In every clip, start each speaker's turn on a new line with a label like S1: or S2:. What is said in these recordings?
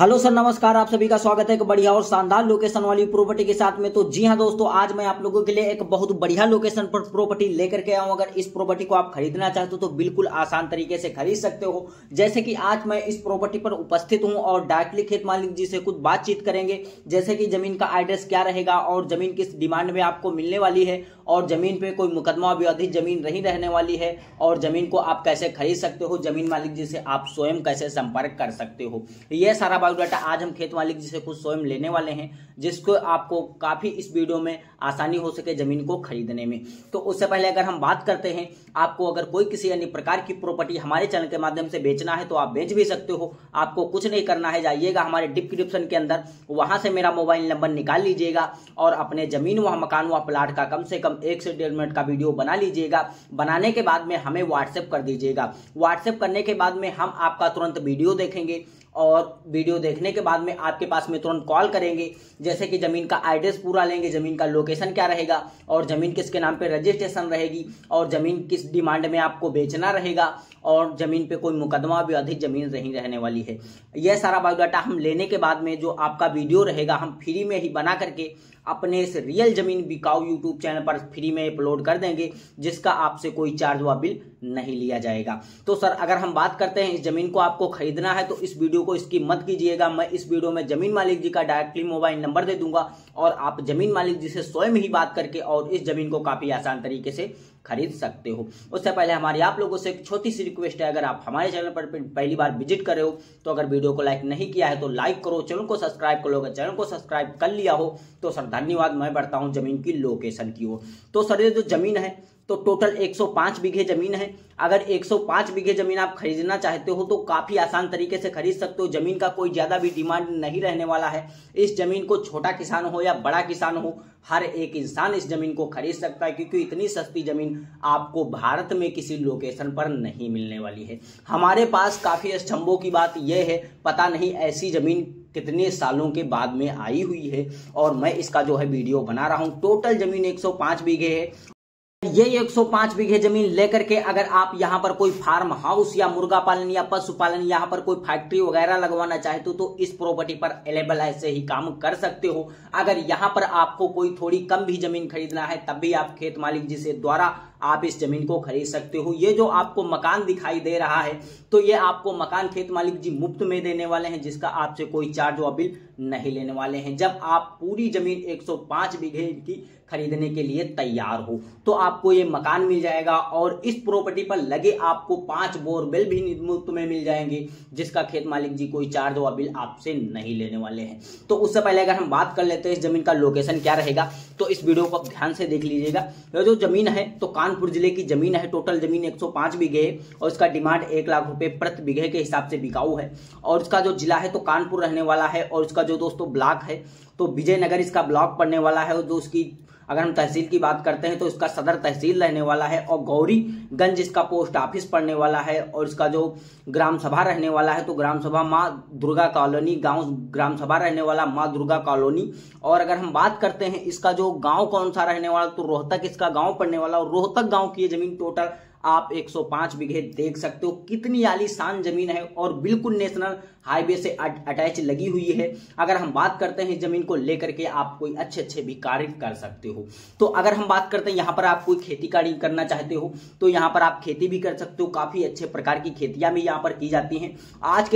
S1: Hello sir, नमस्कार। आप सभी का स्वागत है एक बढ़िया और शानदार लोकेशन वाली प्रॉपर्टी के साथ में। तो जी हाँ दोस्तों, आज मैं आप लोगों के लिए एक बहुत बढ़िया लोकेशन पर प्रॉपर्टी लेकर के आऊं। अगर इस प्रॉपर्टी को आप खरीदना चाहते हो तो बिल्कुल आसान तरीके से खरीद सकते हो। जैसे कि आज मैं इस प्रॉपर्टी पर उपस्थित हूं और डायरेक्टली खेत मालिक जी से कुछ बातचीत करेंगे। जैसे कि जमीन का एड्रेस क्या रहेगा और जमीन किस डिमांड में आपको मिलने वाली है, और जमीन पे कोई मुकदमा विवादित जमीन नहीं रहने वाली है, और जमीन को आप कैसे खरीद सकते हो, जमीन मालिक जी से आप स्वयं कैसे संपर्क कर सकते हो। यह सारा बायोडाटा आज हम खेत मालिक जी से खुद स्वयं लेने वाले हैं, जिसको आपको काफी इस वीडियो में आसानी हो सके जमीन को खरीदने में। तो उससे पहले अगर हम बात करते हैं, आपको अगर कोई किसी अन्य प्रकार की प्रॉपर्टी हमारे चैनल के माध्यम से बेचना है तो आप बेच भी सकते हो। आपको कुछ नहीं करना है, जाइएगा हमारे डिस्क्रिप्शन के अंदर, वहां से मेरा मोबाइल नंबर निकाल लीजिएगा और अपने जमीन व मकान व प्लाट का कम से कम 1 से 1.5 मिनट का वीडियो बना लीजिएगा। बनाने के बाद में हमें व्हाट्सएप कर दीजिएगा। व्हाट्सएप करने के बाद में हम आपका तुरंत वीडियो देखेंगे और वीडियो देखने के बाद में आपके पास में तुरंत कॉल करेंगे। जैसे कि जमीन का एड्रेस पूरा लेंगे, जमीन का लोकेशन क्या रहेगा और जमीन किसके नाम पे रजिस्ट्रेशन रहेगी, और जमीन किस डिमांड में आपको बेचना रहेगा, और जमीन पे कोई मुकदमा भी अधिक जमीन नहीं रहने वाली है। यह सारा बायोडाटा हम लेने के बाद में जो आपका वीडियो रहेगा हम फ्री में ही बना करके अपने इस रियल जमीन बिकाऊ यूट्यूब चैनल पर फ्री में अपलोड कर देंगे, जिसका आपसे कोई चार्ज व बिल नहीं लिया जाएगा। तो सर, अगर हम बात करते हैं इस जमीन को आपको खरीदना है तो इस वीडियो को स्किप मत कीजिएगा। मैं इस वीडियो में जमीन मालिक जी का डायरेक्टली मोबाइल नंबर दे दूंगा और आप जमीन मालिक जी से स्वयं ही बात करके और इस जमीन को काफी आसान तरीके से खरीद सकते हो। उससे पहले हमारी आप लोगों से एक छोटी सी रिक्वेस्ट है, अगर आप हमारे चैनल पर पहली बार विजिट कर रहे हो तो अगर वीडियो को लाइक नहीं किया है तो लाइक करो, चैनल को सब्सक्राइब करो। अगर चैनल को सब्सक्राइब कर लिया हो तो सर धन्यवाद। मैं बढ़ता हूं जमीन की लोकेशन की ओर। तो सर, ये जो जमीन है तो टोटल 105 बीघे जमीन है। अगर 105 बीघे जमीन आप खरीदना चाहते हो तो काफी आसान तरीके से खरीद सकते हो। जमीन का कोई ज्यादा भी डिमांड नहीं रहने वाला है। इस जमीन को छोटा किसान हो या बड़ा किसान हो, हर एक इंसान इस जमीन को खरीद सकता है, क्योंकि इतनी सस्ती जमीन आपको भारत में किसी लोकेशन पर नहीं मिलने वाली है। हमारे पास काफी स्तंभों की बात यह है, पता नहीं ऐसी जमीन कितने सालों के बाद में आई हुई है, और मैं इसका जो है वीडियो बना रहा हूं। टोटल जमीन 105 बीघे है। ये 105 बीघे जमीन लेकर के अगर आप यहाँ पर कोई फार्म हाउस या मुर्गा पालन या पशुपालन, यहाँ पर कोई फैक्ट्री वगैरह लगवाना चाहते हो तो इस प्रॉपर्टी पर अवेलेबल ऐसे ही काम कर सकते हो। अगर यहाँ पर आपको कोई थोड़ी कम भी जमीन खरीदना है तब भी आप खेत मालिक जी से द्वारा आप इस जमीन को खरीद सकते हो। ये जो आपको मकान दिखाई दे रहा है तो ये आपको मकान खेत मालिक जी मुफ्त में देने वाले हैं, जिसका आपसे कोई चार्ज व बिल नहीं लेने वाले हैं। जब आप पूरी जमीन 105 बीघे की खरीदने के लिए तैयार हो तो आपको ये मकान मिल जाएगा, और इस प्रॉपर्टी पर लगे आपको 5 बोरवेल भी मुफ्त में मिल जाएंगे, जिसका खेत मालिक जी कोई चार्ज व बिल आपसे नहीं लेने वाले हैं। तो उससे पहले अगर हम बात कर लेते हैं इस जमीन का लोकेशन क्या रहेगा, तो इस वीडियो को ध्यान से देख लीजिएगा। तो जो जमीन है तो कानपुर जिले की जमीन है। टोटल जमीन 105 बीघे है और इसका डिमांड 1 लाख रुपए प्रति बीघे के हिसाब से बिकाऊ है। और इसका जो जिला है तो कानपुर रहने वाला है, और इसका जो दोस्तों ब्लॉक है तो विजयनगर इसका ब्लॉक पड़ने वाला है। और जो उसकी अगर हम तहसील की बात करते हैं तो इसका सदर तहसील रहने वाला है, और गौरीगंज इसका पोस्ट ऑफिस पड़ने वाला है। और इसका जो ग्राम सभा रहने वाला है तो ग्राम सभा माँ दुर्गा कॉलोनी, गांव ग्राम सभा रहने वाला माँ दुर्गा कॉलोनी। और अगर हम बात करते हैं इसका जो गांव कौन सा रहने वाला तो रोहतक इसका गांव पड़ने वाला, और रोहतक गांव की ये जमीन टोटल आप 105 बीघे देख सकते हो। कितनी आलीशान जमीन है और बिल्कुल नेशनल हाईवे से अटैच लगी हुई है। अगर हम बात करते हैं जमीन को लेकर के आप कोई अच्छे भी कार्य कर सकते हो। तो अगर हम बात करते हैं यहाँ पर आप कोई खेती कार्य करना चाहते हो तो यहाँ पर आप खेती भी कर सकते हो। काफी अच्छे प्रकार की खेतियां भी यहाँ पर की जाती हैं। आज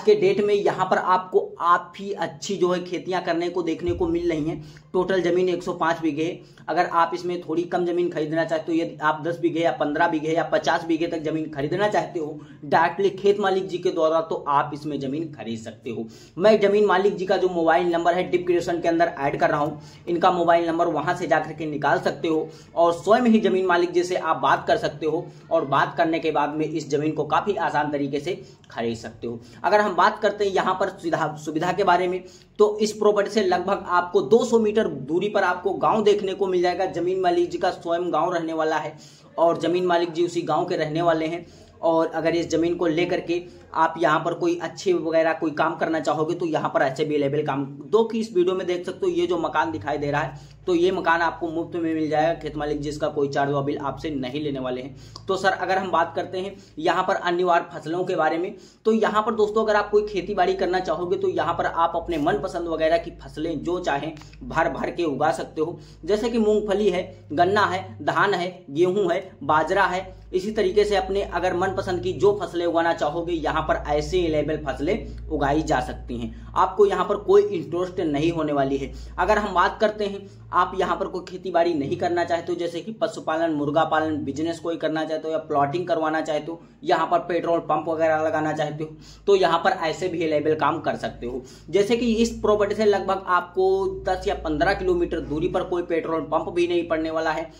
S1: के डेट में यहाँ पर आपको काफी अच्छी जो है खेतियां करने को देखने को मिल रही हैं। टोटल जमीन 105 बीघे है। अगर आप इसमें थोड़ी कम जमीन खरीदना चाहते हो, यदि आप 10 बीघे या 15 बीघे या 50 बीघे तक जमीन खरीदना चाहते हो डायरेक्टली खेत मालिक जी के द्वारा, तो आप इसमें जमीन खरीद सकते हो। मैं जमीन मालिक जी का जो मोबाइल नंबर है डिस्क्रिप्शन के अंदर ऐड कर रहा हूं, इनका मोबाइल नंबर वहां से जाकर के निकाल सकते हो और स्वयं ही जमीन मालिक जी से आप बात कर सकते हो, और बात करने के बाद में इस जमीन को काफी आसान तरीके से खरीद सकते हो। अगर हम बात करते हैं यहाँ पर सुविधा के बारे में, तो इस प्रॉपर्टी से लगभग आपको 200 मीटर दूरी पर आपको गांव देखने को मिल जाएगा। जमीन मालिक जी का स्वयं गांव रहने वाला है और जमीन मालिक जी उसी गांव के रहने वाले हैं। और अगर इस जमीन को लेकर के आप यहाँ पर कोई अच्छे वगैरह कोई काम करना चाहोगे तो यहाँ पर ऐसे भी अवेलेबल काम दो कि इस वीडियो में देख सकते हो। ये जो मकान दिखाई दे रहा है तो ये मकान आपको मुफ्त में मिल जाएगा, खेत मालिक जिसका कोई चार्ज व बिल आपसे नहीं लेने वाले हैं। तो सर अगर हम बात करते हैं यहाँ पर अनिवार्य फसलों के बारे में, तो यहाँ पर दोस्तों अगर आप कोई खेती बाड़ी करना चाहोगे तो यहाँ पर आप अपने मनपसंद वगैरह की फसलें जो चाहें भर भर के उगा सकते हो। जैसे कि मूंगफली है, गन्ना है, धान है, गेहूं है, बाजरा है, इसी तरीके से अपने अगर मनपसंद की जो फसलें उगाना चाहोगे यहाँ पर ऐसे लेवल फसलें उगाई जा सकती हैं। आपको यहाँ पर कोई इंटरेस्ट नहीं होने वाली है। अगर हम बात करते हैं आप यहाँ पर कोई खेती बाड़ी नहीं करना चाहते हो, जैसे कि पशुपालन, मुर्गा पालन, बिजनेस कोई करना चाहते हो या प्लॉटिंग करवाना चाहते हो, यहाँ पर पेट्रोल पंप वगैरह लगाना चाहते हो, तो यहाँ पर ऐसे भी लेवल काम कर सकते हो। जैसे कि इस प्रॉपर्टी से लगभग आपको 10 या 15 किलोमीटर दूरी पर कोई पेट्रोल पंप भी नहीं पड़ने वाला है,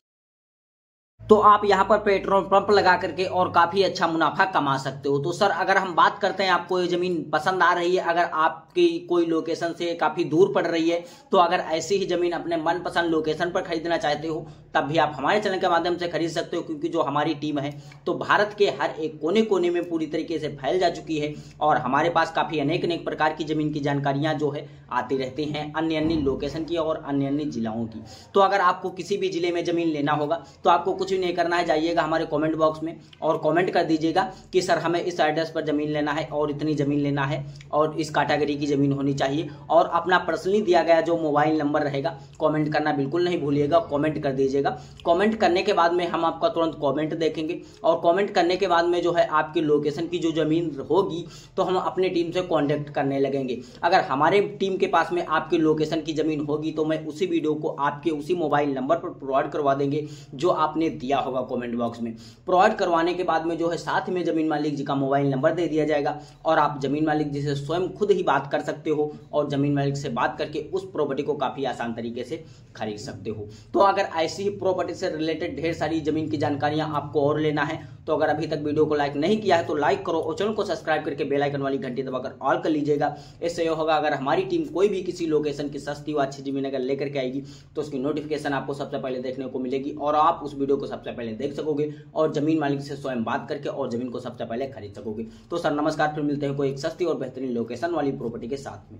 S1: तो आप यहाँ पर पेट्रोल पंप लगा करके और काफी अच्छा मुनाफा कमा सकते हो। तो सर अगर हम बात करते हैं आपको ये जमीन पसंद आ रही है, अगर आपकी कोई लोकेशन से काफी दूर पड़ रही है, तो अगर ऐसी ही जमीन अपने मनपसंद लोकेशन पर खरीदना चाहते हो तब भी आप हमारे चैनल के माध्यम से खरीद सकते हो, क्योंकि जो हमारी टीम है तो भारत के हर एक कोने कोने में पूरी तरीके से फैल जा चुकी है और हमारे पास काफी अनेक अनेक प्रकार की जमीन की जानकारियां जो है आती रहती हैं, अन्य अन्य लोकेशन की और अन्य अन्य जिलों की। तो अगर आपको किसी भी जिले में जमीन लेना होगा तो आपको कुछ नहीं करना है, जाइएगा हमारे कमेंट बॉक्स में और कमेंट कर दीजिएगा कि सर हमें इस एड्रेस पर जमीन लेना है और इतनी जमीन लेना है और इस कैटेगरी की जमीन होनी चाहिए, और अपना पर्सनली दिया गया जो मोबाइल नंबर रहेगा कमेंट करना बिल्कुल नहीं भूलिएगा, कमेंट कर दीजिएगा। कमेंट करने के बाद में हम आपका तुरंत कमेंट देखेंगे और कमेंट करने के बाद में जो है आपकी लोकेशन की जो जमीन होगी तो हम अपनी टीम से कॉन्टेक्ट करने लगेंगे। अगर हमारे टीम के पास में आपकी लोकेशन की जमीन होगी तो मैं उसी वीडियो को आपके उसी मोबाइल नंबर पर प्रोवाइड करवा देंगे जो आपने दिया होगा कमेंट बॉक्स में। प्रोवाइड करवाने के बाद में जो है साथ में जमीन मालिक जी का मोबाइल नंबर दे दिया जाएगा और आप जमीन मालिक जी से स्वयं खुद ही बात कर सकते हो और जमीन मालिक से बात करके उस प्रॉपर्टी को काफी आसान तरीके से खरीद सकते हो। तो अगर ऐसी ही प्रॉपर्टी से रिलेटेड ढेर सारी जमीन की जानकारियां आपको और लेना है तो अगर अभी तक वीडियो को लाइक नहीं किया है तो लाइक करो और चैनल को सब्सक्राइब करके बेल आइकन वाली घंटी दबाकर ऑल कर लीजिएगा। इससे यह होगा अगर हमारी टीम कोई भी किसी लोकेशन की सस्ती व अच्छी जमीन अगर लेकर के आएगी तो उसकी नोटिफिकेशन आपको सबसे पहले देखने को मिलेगी और आप उस वीडियो को सबसे पहले देख सकोगे और जमीन मालिक से स्वयं बात करके और जमीन को सबसे पहले खरीद सकोगे। तो सर नमस्कार, फिर मिलते हैं कोई एक सस्ती और बेहतरीन लोकेशन वाली प्रॉपर्टी के साथ में।